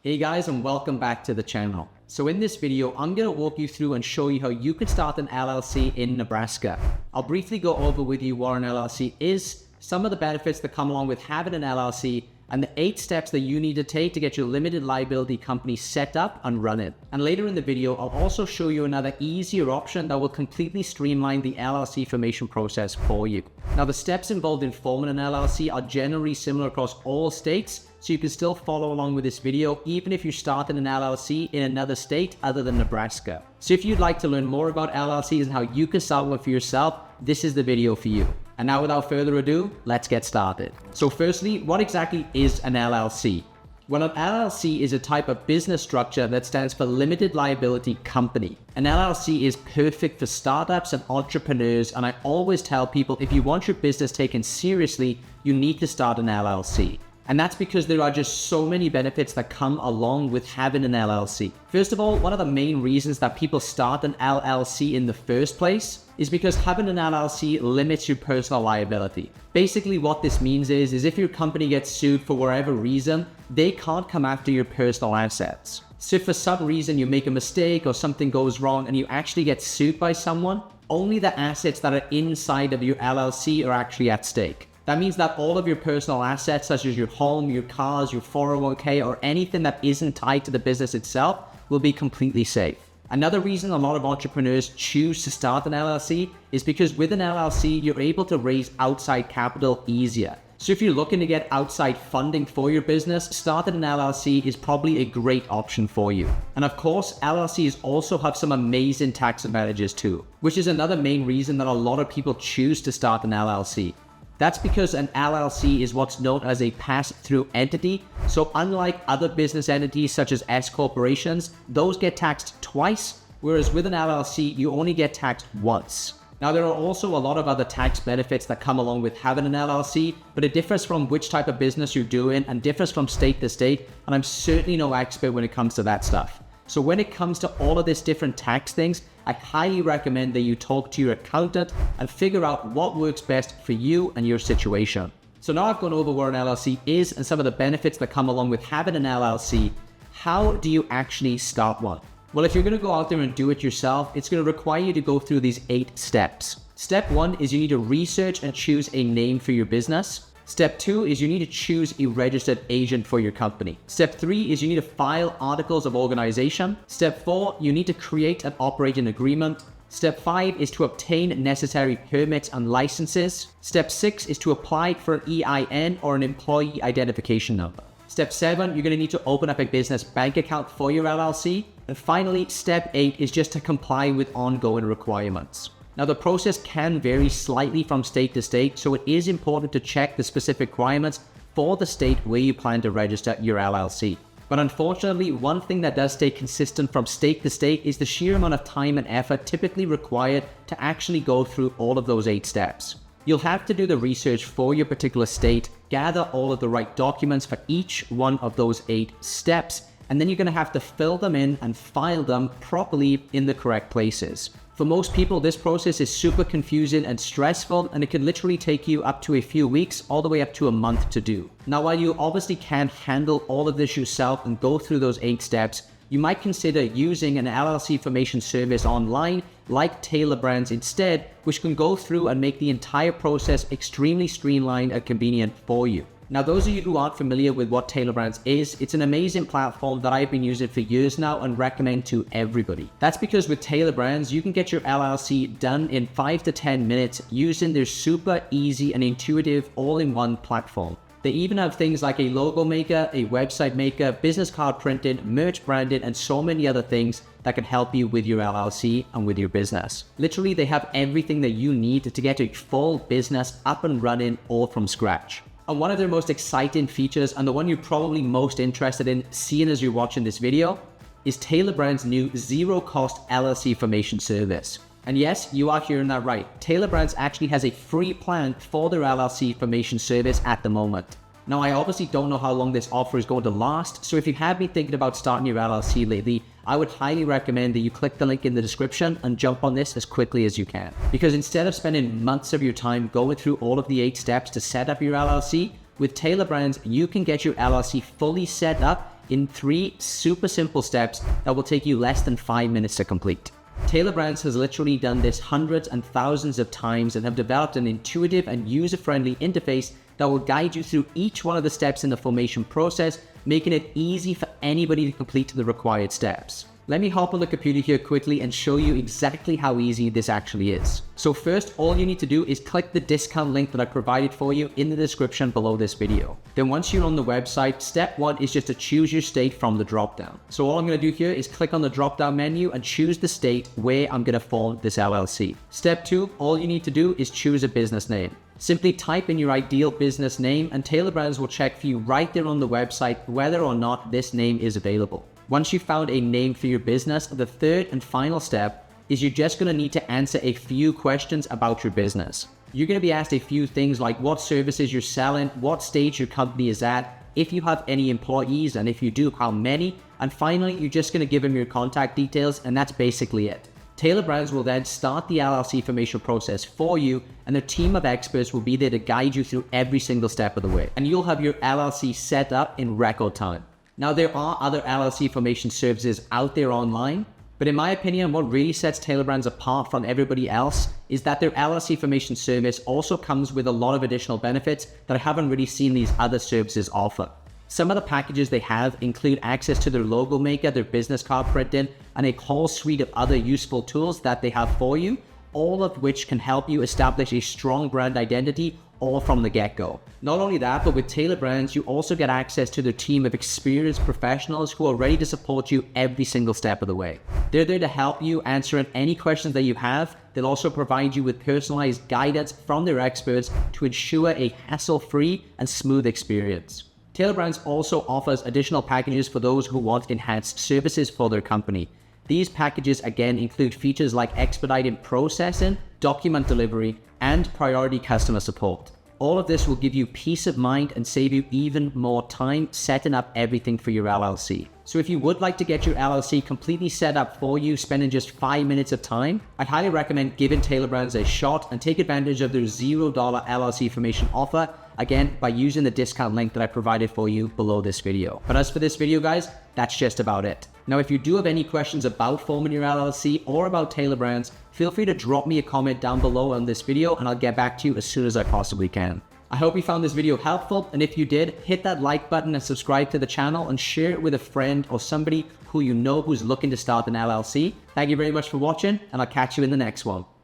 Hey guys, and welcome back to the channel. So in this video, I'm going to walk you through and show you how you can start an LLC in Nebraska. I'll briefly go over with you what an LLC is, some of the benefits that come along with having an LLC, and the 8 steps that you need to take to get your limited liability company set up and running. And later in the video, I'll also show you another easier option that will completely streamline the LLC formation process for you. Now, the steps involved in forming an LLC are generally similar across all states, so you can still follow along with this video even if you're starting an LLC in another state other than Nebraska. So if you'd like to learn more about LLCs and how you can start one for yourself, this is the video for you. And now without further ado, let's get started. So firstly, what exactly is an LLC? Well, an LLC is a type of business structure that stands for Limited Liability Company. An LLC is perfect for startups and entrepreneurs, and I always tell people if you want your business taken seriously, you need to start an LLC. And that's because there are just so many benefits that come along with having an LLC. First of all, one of the main reasons that people start an LLC in the first place is because having an LLC limits your personal liability. Basically what this means is if your company gets sued for whatever reason, they can't come after your personal assets. So if for some reason you make a mistake or something goes wrong and you actually get sued by someone, only the assets that are inside of your LLC are actually at stake. That means that all of your personal assets, such as your home, your cars, your 401k, or anything that isn't tied to the business itself, will be completely safe. Another reason a lot of entrepreneurs choose to start an LLC is because with an LLC, you're able to raise outside capital easier. So if you're looking to get outside funding for your business, starting an LLC is probably a great option for you. And of course, LLCs also have some amazing tax advantages too, which is another main reason that a lot of people choose to start an LLC. That's because an LLC is what's known as a pass-through entity. So unlike other business entities such as S corporations, those get taxed twice, whereas with an LLC, you only get taxed once. Now, there are also a lot of other tax benefits that come along with having an LLC, but it differs from which type of business you're doing and differs from state to state, and I'm certainly no expert when it comes to that stuff. So when it comes to all of these different tax things, I highly recommend that you talk to your accountant and figure out what works best for you and your situation. So now I've gone over what an LLC is and some of the benefits that come along with having an LLC. How do you actually start one? Well, if you're going to go out there and do it yourself, it's going to require you to go through these 8 steps. Step 1 is you need to research and choose a name for your business. Step 2 is you need to choose a registered agent for your company. Step 3 is you need to file articles of organization. Step 4, you need to create and operate an agreement. Step 5 is to obtain necessary permits and licenses. Step 6 is to apply for an EIN or an employee identification number. Step 7, you're going to need to open up a business bank account for your LLC. And finally, step 8 is just to comply with ongoing requirements. Now, the process can vary slightly from state to state, so it is important to check the specific requirements for the state where you plan to register your LLC. But unfortunately, one thing that does stay consistent from state to state is the sheer amount of time and effort typically required to actually go through all of those 8 steps. You'll have to do the research for your particular state, gather all of the right documents for each one of those 8 steps, and then you're going to have to fill them in and file them properly in the correct places. For most people, this process is super confusing and stressful, and it can literally take you up to a few weeks, all the way up to a month to do. Now, while you obviously can't handle all of this yourself and go through those 8 steps, you might consider using an LLC formation service online like Tailor Brands instead, which can go through and make the entire process extremely streamlined and convenient for you. Now, those of you who aren't familiar with what Tailor Brands is, it's an amazing platform that I've been using for years now and recommend to everybody. That's because with Tailor Brands, you can get your LLC done in 5 to 10 minutes using their super easy and intuitive all-in-one platform. They even have things like a logo maker, a website maker, business card printing, merch branding, and so many other things that can help you with your LLC and with your business. Literally, they have everything that you need to get a full business up and running all from scratch. And one of their most exciting features, and the one you're probably most interested in seeing as you're watching this video, is Tailor Brands' new zero-cost LLC formation service. And yes, you are hearing that right. Tailor Brands actually has a free plan for their LLC formation service at the moment. Now, I obviously don't know how long this offer is going to last, so if you have been thinking about starting your LLC lately, I would highly recommend that you click the link in the description and jump on this as quickly as you can. Because instead of spending months of your time going through all of the 8 steps to set up your LLC, with Tailor Brands, you can get your LLC fully set up in 3 super simple steps that will take you less than 5 minutes to complete. Tailor Brands has literally done this hundreds and thousands of times and have developed an intuitive and user-friendly interface that will guide you through each one of the steps in the formation process, making it easy for anybody to complete the required steps. Let me hop on the computer here quickly and show you exactly how easy this actually is. So first, all you need to do is click the discount link that I provided for you in the description below this video. Then once you're on the website, step 1 is just to choose your state from the drop-down. So all I'm going to do here is click on the drop-down menu and choose the state where I'm going to form this LLC. Step 2, all you need to do is choose a business name. Simply type in your ideal business name and Tailor Brands will check for you right there on the website whether or not this name is available. Once you've found a name for your business, the third and final step is you're just going to need to answer a few questions about your business. You're going to be asked a few things like what services you're selling, what stage your company is at, if you have any employees, and if you do, how many, and finally, you're just going to give them your contact details, and that's basically it. Tailor Brands will then start the LLC formation process for you, and their team of experts will be there to guide you through every single step of the way, and you'll have your LLC set up in record time. Now, there are other LLC formation services out there online, but in my opinion, what really sets Tailor Brands apart from everybody else is that their LLC formation service also comes with a lot of additional benefits that I haven't really seen these other services offer. Some of the packages they have include access to their logo maker, their business card printing, and a whole suite of other useful tools that they have for you, all of which can help you establish a strong brand identity all from the get-go. Not only that, but with Tailor Brands, you also get access to their team of experienced professionals who are ready to support you every single step of the way. They're there to help you answer any questions that you have. They'll also provide you with personalized guidance from their experts to ensure a hassle-free and smooth experience. Tailor Brands also offers additional packages for those who want enhanced services for their company. These packages again include features like expedited processing, document delivery, and priority customer support. All of this will give you peace of mind and save you even more time setting up everything for your LLC. So if you would like to get your LLC completely set up for you, spending just 5 minutes of time, I'd highly recommend giving Tailor Brands a shot and take advantage of their $0 LLC formation offer, again, by using the discount link that I provided for you below this video. But as for this video, guys, that's just about it. Now, if you do have any questions about forming your LLC or about Tailor Brands, feel free to drop me a comment down below on this video and I'll get back to you as soon as I possibly can. I hope you found this video helpful, and if you did, hit that like button and subscribe to the channel and share it with a friend or somebody who you know who's looking to start an LLC. Thank you very much for watching, and I'll catch you in the next one.